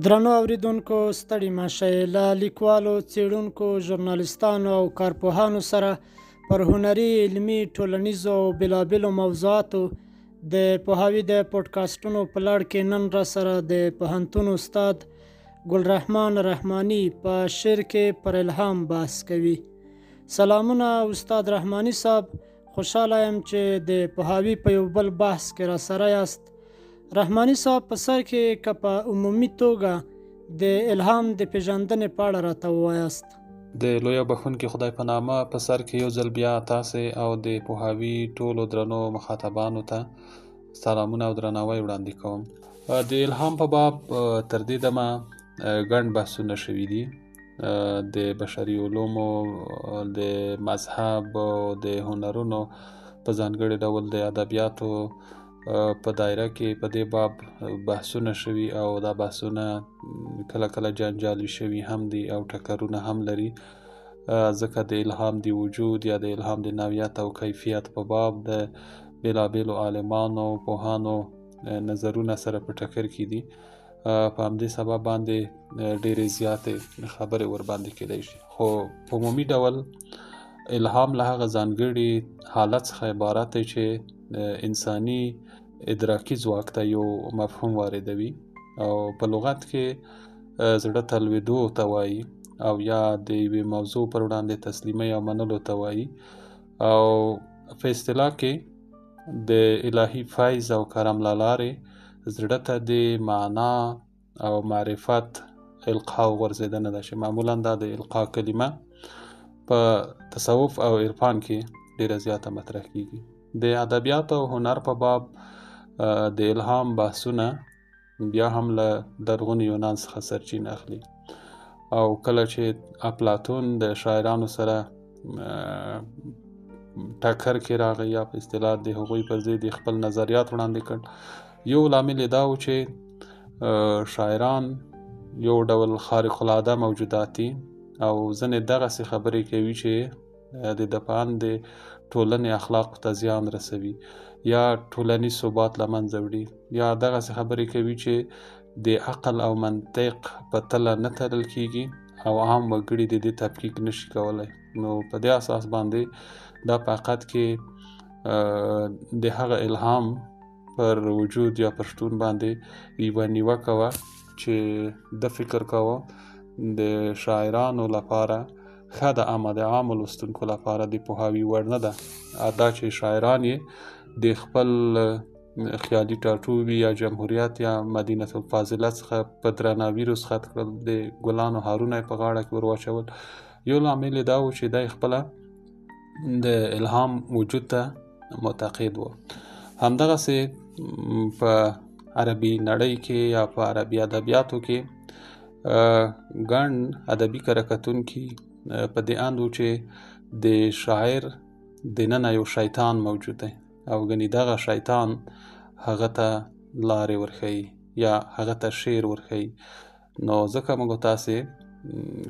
درنو اوریدونکو ستړي مشئ. له لیکوالو، څیړونکو، ژورنالیستانو او کارپوهانو سره پر هنري، علمي، ټولنیزو او بېلابېلو موضوعاتو د پوهاوي د پودکاسټونو په لړ کې نن را سره د پوهنتون استاد ګلرحمان رحماني په شعر کې پر الهام بحث کوي. سلامونه استاد رحماني صاحب، خوشحاله یم چې د پوهاوي په یو بل بحث کې را سره یاست. رحماني صاحب، په سر کې که په عمومي توګه د الهام د پیژندنې په اړه راته ووایاست. د لوی بخښونکي خدای په نامه په سر کې یو ځل بیا تاسې او د پوهاوي ټولو درنو مخاطبانو ته سلامونه او درناوی وړاندې کوم. د الهام په باب تر دې دمه ګڼ بحثونه شوي دي، د بشري علومو، د مذهب او د هنرونو، په ځانګړي ډول د ادبیاتو په دایره کې په دې باب بحثونه شوي او دا بحثونه کله کله جنجالي شوي هم دي او ټکرونه هم لري، ځکه د الهام د وجود یا د الهام د نوعیت او کیفیت په باب د بېلابېلو عالمانو، پوهانو نظرونه سره په ټکر کې دي. په همدې سبب باندې ډېرې زیاتې خبرې ورباندې کېدای شي، خو په عمومي ډول الهام له هغه ځانګړي حالت څخه عبارت دی چې انساني ادراکي ځواک ته یو مفهوم واردوي او په لغت کې زړه ته لوېدو ته وایي او یا د یوې موضوع پر وړاندې تسلیمۍ او منلو ته وایي، او په اصطلاح کې د الهي فیض او کرم له لارې زړه ته د معنا او معرفت القا او غورځېدنه ده چې معمولا دا د القا کلمه په تصوف او عرفان کې ډېره زیاته مطرح کیږي. د ادبیات او هنر په باب د الهام بحثونه بیا هم له لرغوني یونان څخه سرچینه اخلي، او کله چې افلاطون د شاعرانو سره ټکر کې راغی یا په اصطلاح د هغوی پر ضد خپل نظریات وړاندې کړ، یو لامل یې دا و چې شاعران یو ډول خارق العاده موجودات دي او ځینې دغسې خبرې کوي چې د دفعن د ټولنې اخلاق ته زیان رسوي یا ټولنیز ثبات له منځه وړي، یا دغسې خبرې کوي چې د عقل او منطق په تله نه تلل کیږي او عام وګړي د دې تفکیک نشي کولی. نو په دې اساس باندې دا په حقیقت کې د هغه الهام پر وجود یا پر شتون باندې یوه نیوکه وه چې د فکر کوه د شاعرانو لپاره ښه ده، اما د عامو لوستونکو لپاره د پوهاوي وړ نه ده دا چې شاعران یې د خپل خیالي ټاټوبي یا جمهوریت یا مدینه الفاضله څخه په درناوي رخصت کړل، د ګلانو هارونه په غاړه کې ور واچول. یو لامل یې دا و چې دی خپله د الهام وجود ته معتقد و. همدغسې په عربي نړۍ کې یا په عربي ادبیاتو کې ګڼ ادبي کره کتونکي په دې اند و چې د شاعر دننه یو شیطان موجود دی او ګنې دغه شیطان هغه ته لارې ورښیي یا هغه ته شعر ورښیي. نو ځکه موږ تاسې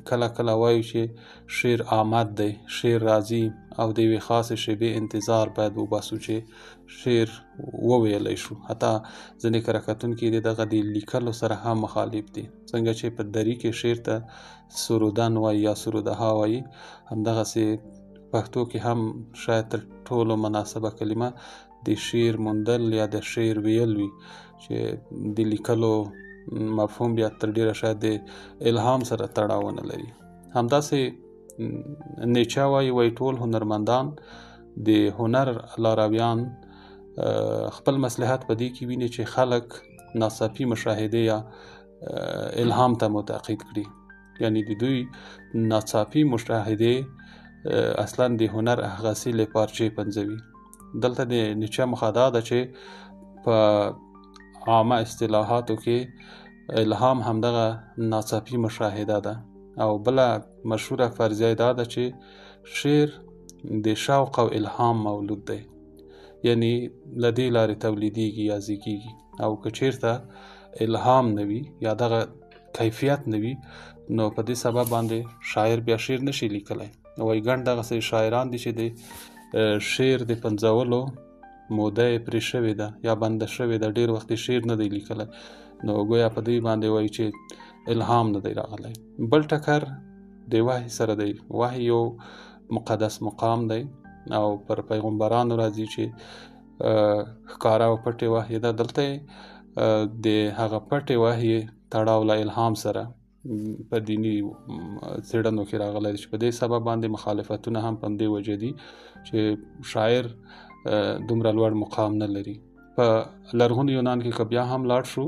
کله کله وایو چې شعر آمد دی، شعر راځي او د یوې خاصې شیبې انتظار باید وباسو چې شعر وویلی شو. حتی ځینې کره کتونکي د دغه د لیکلو سره هم مخالف دي، څنګه چې په دري کې شعر ته سرودن وایي یا سرودها وایي، همدغسې پښتو کې هم شاید تر ټولو مناسبه کلمه د شعر موندل یا د شعر ویل وي، چې د لیکلو مفهوم بیا تر ډیره شاید د الهام سره تړاو نه لري. همداسې نیچه وایي ټول هنرمندان د هنر لارویان خپل مصلحت په دې کې ویني چې خلک ناڅاپي مشاهدې یا الهام ته معتقد کړي، یعنی د دوی ناڅاپي مشاهدې اصلا د هنر اغاثي پارچې پنځوي. دلته د نیچه موخه دا ده چې په عامه اصطلاحاتو کې الهام همدغه ناڅاپي مشاهده ده، او بله مشهوره فرضیه دا ده چې شعر د شوق او الهام مولود دی، یعنی له دې لارې تولیدیږي یا زیږیږي، او که چیرته الهام نه وي یا دغه کیفیت نه وي نو په دې سبب باندې شاعر بیا شعر نشي لیکلی. وایي ګڼ دغسې شاعران دي چې د شعر د پنځولو موده یې پرې شوې ده یا بنده شوې ده، ډېر وخت یې شعر نه دی لیکلی، نو ګویا په دوی باندې وایي چې الهام نه دی راغلی. بل ټکر د وحی سره دی. وحی یو مقدس مقام دی او پر پیغمبرانو راځي چې ښکاره او پټې وحی ده. دلته د هغه پټې وحی تړاو له الهام سره په دینی څېړنو کې راغلی چې په دې سبب باندې مخالفتونه هم په دې وجه دي چې شاعر دومره لوړ مقام نه لري. په لرغوني یونان کې که بیا هم لاړ شو،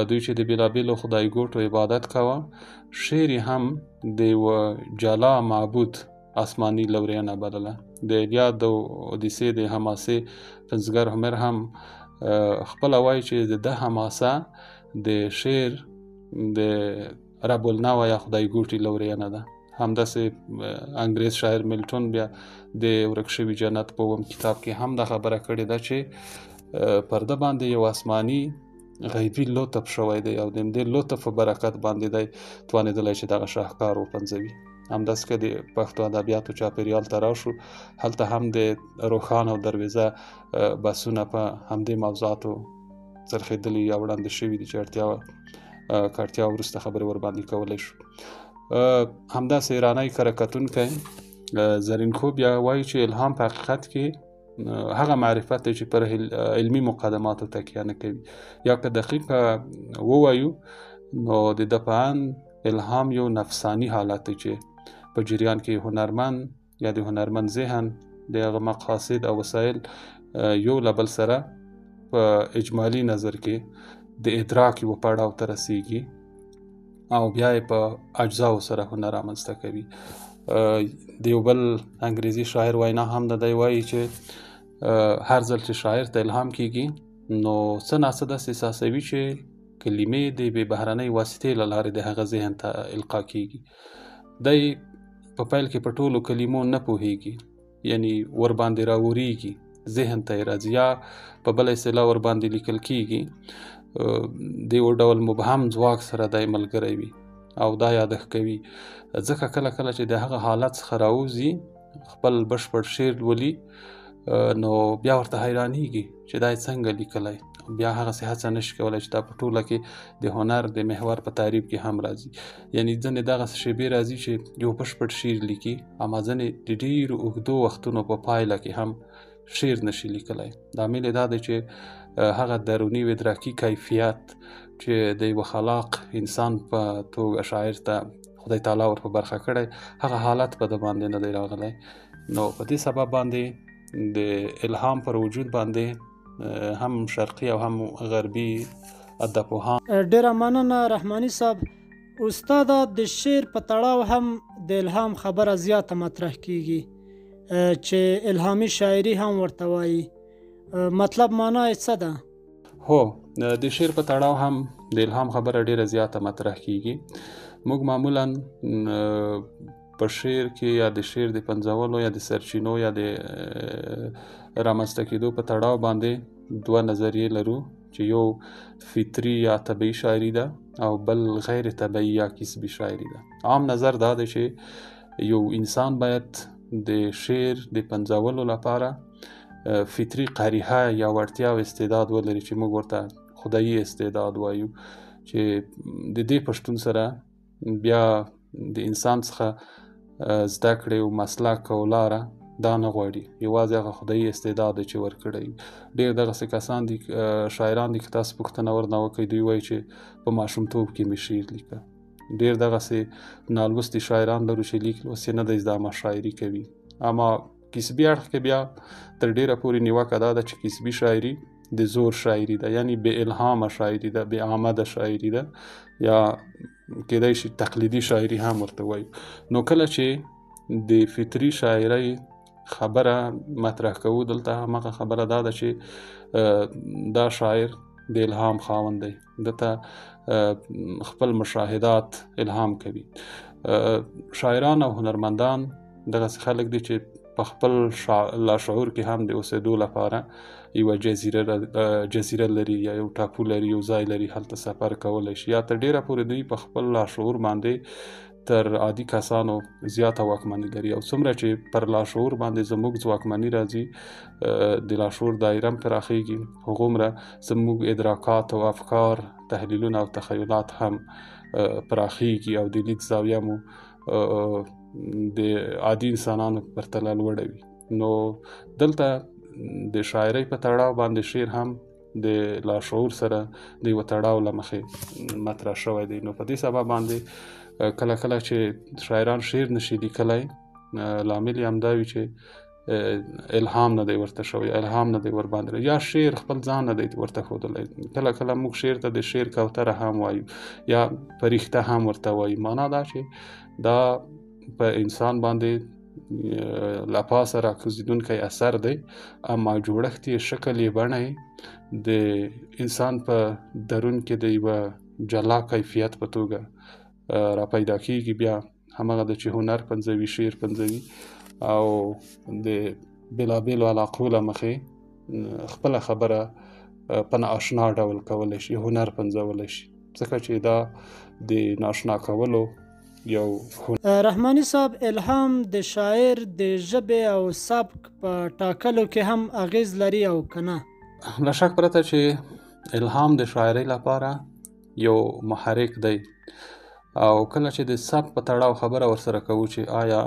دوی چې د بېلابېلو خدای ګوټو عبادت کوه، شعر هم د یوه جلا معبود آسماني لورینه بلله. د الیاد او اودیسې د حماسې پنځګر هومر هم خپله وایي چې د حماسه د شعر د رب النوع یا خدای ګوټي لورینه ده. همداسې انګریز شاعر ملټون بیا د ورک شوي جنت په اووم کتاب کې هم دا خبره کړې ده چې پر ده باندې یو آسماني غیبي لطف شوی دی او د همدې لطف په برکت باندې دی توانېدلی چې دغه شاهکار وپنځوي. همداسې که د پښتو ادبیاتو چاپېریال ته راشو، هلته هم د روښان او درویزه بحثونه په همدې موضوعاتو څرخېدلي یا وړاندې شوي دي چې اړتیا وروسته خبرې ورباندې کولی شو. همداسې ایرانی کره کتونکی زرین خو بیا وایي چې الهام په حقیقت کې هغه معرفت دی چې پر علمي مقدماتو تکیه نه کوي. یا که دقیق ووایو نو د ده په اند الهام یو نفسانی حالت دی چې په جریان کې هنرمند یا د هنرمند ذهن د هغه مقاصد او وسایل یو له بل سره په اجمالی نظر کې د ادراک یو پړاو ته رسیږي او بیا یې په اجزاو سره هنر رامنځته کوي. د یو بل انګریزي شاعر وینا هم د دی وایي چې هر ځل چې شاعر ته الهام کیږي نو څه ناڅه داسې احساسوي چې کلمې د بې بهرنۍ واسطې له لارې د هغه ذهن ته القا کیږي. دی په پیل کې په ټولو کلمو نه پوهیږي، یعنی ور باندې راوریږي، ذهن ته یې راځي، یا په بله اصطلاح ور باندې لیکل کیږي. د یو ډول مبهم ځواک سره دی ملګری وي او دا یادښت کوي. ځکه کله کله چې د هغه حالت څخه راوځي خپل بشپړ شعر ولي نو بیا ورته حیرانیږي چې دا یې څنګه لیکلی. بیا هغسې هڅه نشي کولی چې دا په ټوله کې د هنر د محور په تعریف کې هم راځي. یعنی ځینې دغسې شیبې راځي چې یو بشپړ شعر لیکي، اما ځینې د ډېرو اوږدو وختونو په پایله کې هم شعر نشي لیکلی. لامل یې دا دی چې هغه دروني و ادراکي کیفیت چې د یو خلاق انسان په توګه شاعر ته خدای تعالی ور په برخه کړی، هغه حالت په ده باندې نه دی راغلی. نو په دې سبب باندې د الهام پر وجود باندې هم شرقي او هم غربي ادبپوهان. ډېره مننه رحماني صاحب. استاده، د شعر په تړاو هم د الهام خبره زیاته مطرح کیږي چې الهامي شاعري هم ورته وایي. مطلب معنا یې څه ده؟ هو، د شعر په تړاو هم د الهام خبره ډیره زیاته مطرح کیږي. موږ معمولا په شعر کې یا د شعر د پنځولو یا د سرچینو یا د رامنځته کېدو په تړاو باندې دوه نظریې لرو چې یو فطري یا طبیعي شاعري ده او بل غیر طبیعي یا کسبي شاعري ده. عام نظر دا دی چې یو انسان باید د شعر د پنځولو لپاره فطري قریحه یا وړتیا او استعداد ولري چې موږ ورته خدایي استعداد وایو، چې د دې په شتون سره بیا د انسان څخه زده کړې او مسلک او لاره دا نه غواړي، یوازې هغه خدایي استعداد چې ورکړی. ډېر دغسې کسان دي، شاعران دي، که تاسو پوښتنه ورنه وکړئ دوی وایي چې په ماشومتوب کې مې شعر لیکه. ډېر دغسې نالوستي شاعران لرو چې لیک لوست یې نه دی زده اما شاعري کوي. اما کسبي اړخ کې بیا تر ډېره پورې نیوکه دا ده چې کسبي شاعري د زور شاعري ده، یعنی بې الهامه شاعري ده، بې آمده شاعري ده، یا کېدای شي تقلیدي شاعري هم ورته وایو. نو کله چې د فطري شاعرۍ خبره مطرح کوو، دلته همغه خبره دا ده چې دا شاعر د الهام خاوند دی، دته خپل مشاهدات الهام کوي. شاعران او هنرمندان دغسې خلک دي چې په خپل لاشعور کې هم د اوسېدو لپاره یوه جزیره لري یا یو ټاپو لري، یو ځای لري، هلته سفر کولی شي، یا تر ډېره پورې دوی په خپل لاشعور باندې تر عادي کسانو زیاته واکمني لري او څومره چې پر لاشعور باندې زموږ ځواکمني راځي د لاشعور دایره هم پراخیږي هغومره زموږ ادراکات او افکار تحلیلونه او تخیلات هم پراخیږي او د لید زاویه مو د عادي انسانانو پرتله لوړه وي. نو دلته د شاعرۍ په تړاو باندې شعر هم د لاشعور سره د یوه تړاو له مخې مطرح شوی دی. نو په دې سبب باندې کله کله چې شاعران شعر نشي لیکلی لامل یې همدا وي چې الهام نه دی ورته شوی، الهام نه دی ور باندې، یا شعر خپل ځان نه دی ورته ښودلی. کله کله موږ شعر ته د شعر کوتره هم وایو یا پریخته هم ورته وایو. معنا دا چې دا په انسان باندې له پاسه راکوزېدونکی اثر دی، اما جوړښت یې، شکل یې، بڼه یې د انسان په درون کې د یوه جلا کیفیت په توګه را پیدا کیږي. بیا همغه د چې هنر پنځوي، شعر پنځوي او د بېلابېلو علاقو له مخې خپله خبره په نااشنا ډول کولی شي، هنر پنځولی شي، ځکه چې دا د ناشنا کولو یو رحماني صاحب، الهام د شاعر د ژبې او سبک په ټاکلو کې هم اغیز لري او که نه؟ له شک پرته چې الهام د شاعرۍ لپاره یو محرک دی او کله چې د سبک په تړاو خبره ورسره کوو چې آیا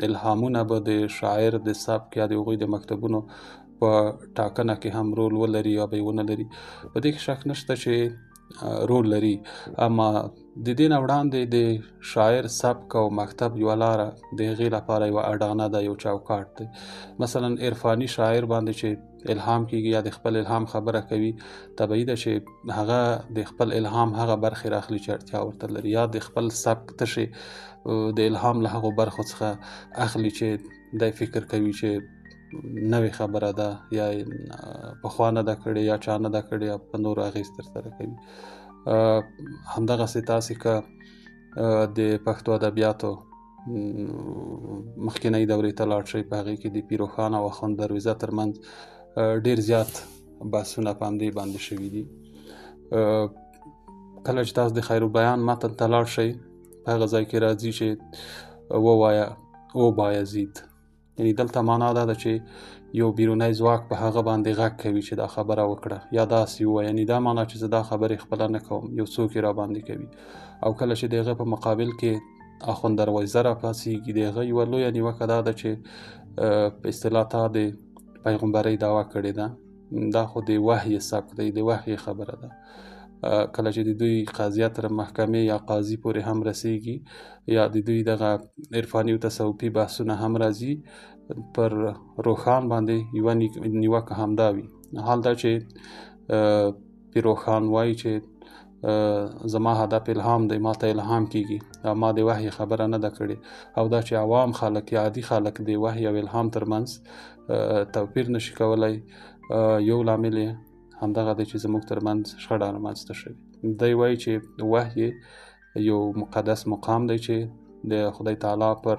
الهامونه به د شاعر د سبک یا د هغوی د مکتبونو په ټاکنه کې هم رول ولري یا به یې ونه لري، په دې کې شک نشته چې رول لري. اما د دې نه وړاندې د شاعر سبک او مکتب یوه لاره د هغې لپاره یوه اډانه ده، یو چوکاټ دی. مثلا عرفاني شاعر باندې چې الهام کیږي یا د خپل الهام خبره کوي، طبیعي ده چې هغه د خپل الهام هغه برخې راخلي چې اړتیا ورته لري، یا د خپل سبک تشې د الهام له هغو برخو څخه اخلي چې دی فکر کوي چې نوې خبره ده یا پخوا نه ده کړې یا چا نه ده کړې یا په نورو اغېز ترسره کوي. همدغسې تاسې که د پښتو ادبیاتو مخکینۍ دورې ته لاړ شئ، په هغې کې د پیروخان او اخوند درویزه ترمنځ ډېر زیات بحثونه په همدې باندې شوي دي. کله چې تاسو د خیرالبیان متن ته لاړ شئ، په هغه ځای کې راځي چې ووایه او بایزید، یعنی دلته معنا دا ده چې یو بیرونی ځواک په هغه باندې غږ کوي چې دا خبره وکړه یا داسې ووایه، یعنی دا معنا چې زه دا خبرې خپله نه کوم، یو څوک یې را باندې کوي. او کله چې د هغه په مقابل کې اخوند درویزه را پاڅېږي، د هغه یوه لویه نیوکه دا ده چې په اصطلاح تا د پیغمبرۍ دعوه کړې ده، دا خو د وحی سبک دی، د وحی خبره ده. کله چې د دوی قضیه تر محکمې یا قاضي پورې هم رسیږي یا د دوی دغه عرفاني او تصوفي بحثونه هم راځي، پر روښان باندې یوه نیوکه همدا وي. حال دا چې پیروخان وایي چې زما هدف الهام دی، ما ته الهام کیږي او ما د وحی خبره نه ده کړې، او دا چې عوام خلک یا عادي خلک د وحی او الهام ترمنځ توپیر نشي کولی، یو لامل یې همدغه دی چې زموږ ترمنځ شخړه رامنځته شوې. دی وایي چې وحی یو مقدس مقام دی چې د خدای تعالی پر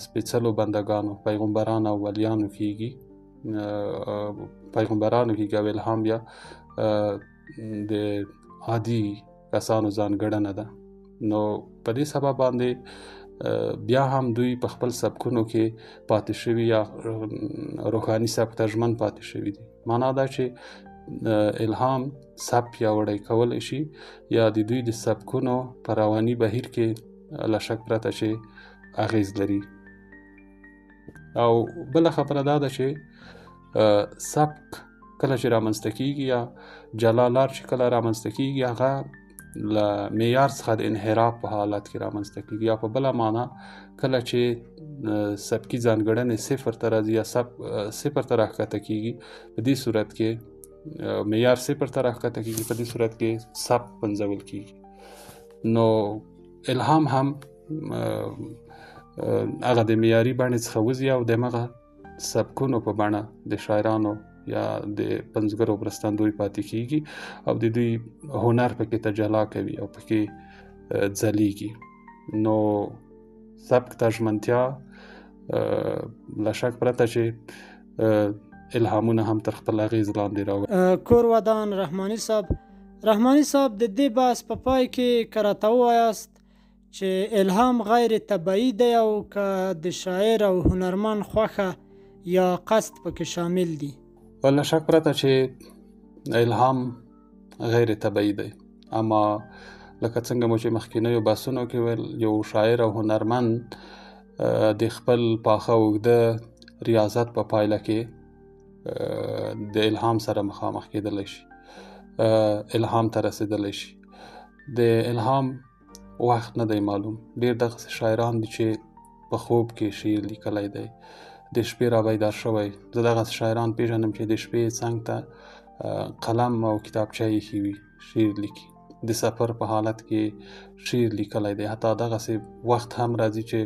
سپېڅلو بندگانو، پیغمبرانو او ولیانو کیږي، پیغمبرانو کیږي، او الهام بیا د عادي کسانو ځانګړنه ده. نو په دې سبب باندې بیا هم دوی په خپل سبکونو کې پاتې شوي یا روحاني سبک ته ژمن پاتې شوي دي. معنا دا چې الهام سبک پیاوړی کولی شي یا د دوی د سبکونو په رواني بهیر کې له شک پرته چې اغیز لري. او بله خبره دا ده چې سبک کله چې رامنځته کیږي یا جلا لار چې کله رامنځته کیږي، هغه له معیار څخه د انحراف په حالت کې رامنځته کیږي، یا په بله معنا کله چې سبکي ځانګړنې صفر ته راځي یا صفر ته راښکته کیږي، په دې صورت کې معیار صفر ته راښکته کیږي، په دې صورت کې سبک پنځول کیږي. نو الهام هم هغه د معیاري بڼې څخه وځي او د همغه سبکونو په بڼه د شاعرانو یا د پنځګرو مرستندوی پاتې کیږي او د دوی هنر پکې تجلا کوي او پکې ځلیږي. نو سبک ته ژمنتیا له شک پرته چې الهامونه هم تر خپل اغیز لاندې راوړي. کور ودان رحماني صاحب د دې بحث په پای کې که راته ووایاست چې الهام غیر طبیعي دی او که د شاعر او هنرمند خوښه یا قصد پکې شامل دي؟ له شک پرته چې الهام غیر طبیعي دی، اما لکه څنګه مو چې مخکینیو بحثونو کې ویل، یو شاعر او هنرمند د خپل پاخه اوږده ریاضت په پایله کې د الهام سره مخامخ کېدلی شي، الهام ته رسېدلی شي. د الهام وخت نه دی معلوم. ډېر دغسې شاعران دي چې په خوب کې شعر لیکلی دی، د شپې را بیدار شوی. زه دغسې شاعران پیژنم چې د شپې څنګ ته قلم او کتابچه ایښي وي، شعر لیکي. د سفر په حالت کې شعر لیکلی دی. حتی دغسې وخت هم راځي چې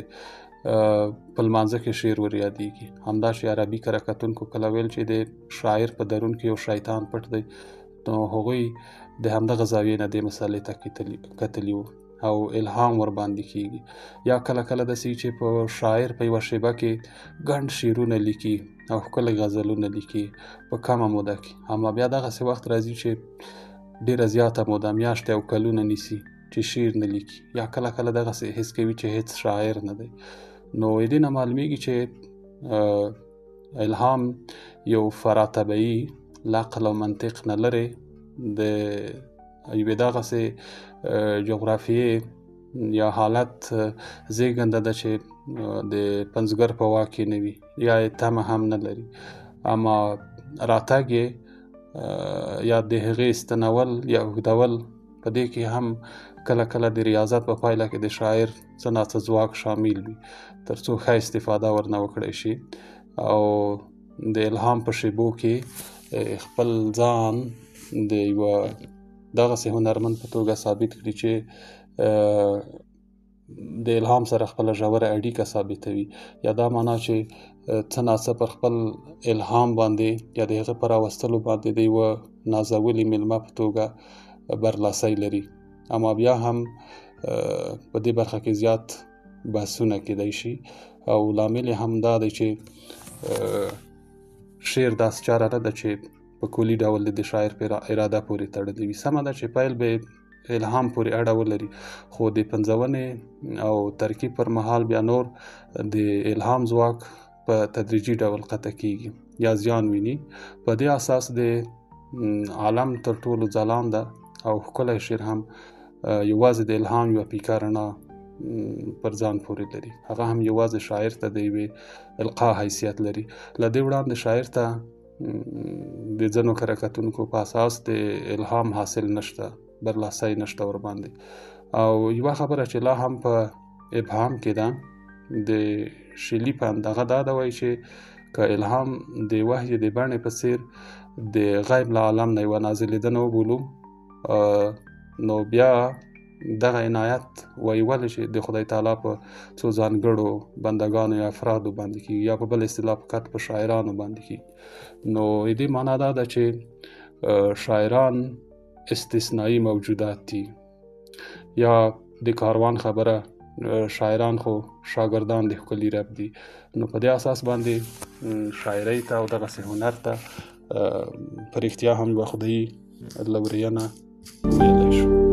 په لمانځه کې شعر ور یادېږي. همدا چې عربي کره کتونکو کله ویل چې د شاعر په درون کې یو شیطان پټ دی، نو هغوی د همدغه زاویې نه دې مسئلې ته کتلي وو او الهام ور باندې کېږي. یا کله کله داسې چې په شاعر په یوه شیبه کې ګڼ شعرونه لیکي او ښکلي غزلونه لیکي په کمه موده کې، اما بیا دغسې وخت راځي چې ډېره زیاته موده، میاشتې او کلونه نیسي چې شعر نه لیکي. یا کله کله دغسې حس کوي چې هیڅ شاعر نه دی. نو دې نه معلومیږي چې الهام یو فراتبعي عقل او منطق نه لري، د یوې دغسې جغرافیې یا حالت زیږنده ده چې د پنځګر په واک کې نه وي، یا یې تمه هم نه لري. اما راتګ یې یا د هغې ستنول یا اوږدول، په دې کې هم کله کله د ریاضت په پایله کې د شاعر څه ناڅه ځواک شامل وي، تر څو ښه استفاده ورنه وکړی شي او د الهام په شیبو کې خپل ځان د یوه دغسې هنرمند په توګه ثابت کړي چې د الهام سره خپله ژوره اړیکه ثابتوي، یا دا معنا چې څه ناڅه پر خپل الهام باندې یا د هغه په راوستلو باندې د یوه نازولي مېلمه په توګه برلاسی لري. اما بیا هم په دې برخه کې زیات بحثونه کېدی شي او لامل هم دا دی چې شعر داسې چاره نه ده چې په کلي ډول د شاعر په اراده پورې تړلې وي. سمه ده چې پیل به الهام پورې اړه ولري، خو د پنځونې او ترکیب پر مهال بیا نور د الهام ځواک په تدریجي ډول قطع کېږي یا زیان ویني. په دې اساس د عالم تر ټولو ځلانده او ښکلی شعر هم یوازې د الهام یوه پیکه رڼا پر ځان پورې لري. هغه هم یوازې شاعر ته د یوې القا حیثیت لري. له دې وړاندې شاعر ته د ځینو کره کتونکو په اساس د الهام حاصل نشته، برلاسی نشته ور باندې. او یوه خبره چې لا هم په ابهام کې ده، د شیلي په اندغه دا ده وایي چې که الهام د وحی د بڼې په څیر د غیب له عالم نه یوه نازلېدنه وبولو، نو بیا دغه عنایت ویلی چې د خدای تعالی په څو ځانګړو بندګانو یا افرادو باندې کېږي، یا په بل اصطلاح فقط په شاعرانو باندې کېږي. نو دې معنا دا ده چې شاعران استثنایی موجودات دي. یا د کاروان خبره، شاعران خو شاگردان د ښکلي رب دي. نو په دې اساس باندې شاعرۍ ته او دغسې هنر ته په رښتیا هم یوه خدایي لورینه ویلی شو.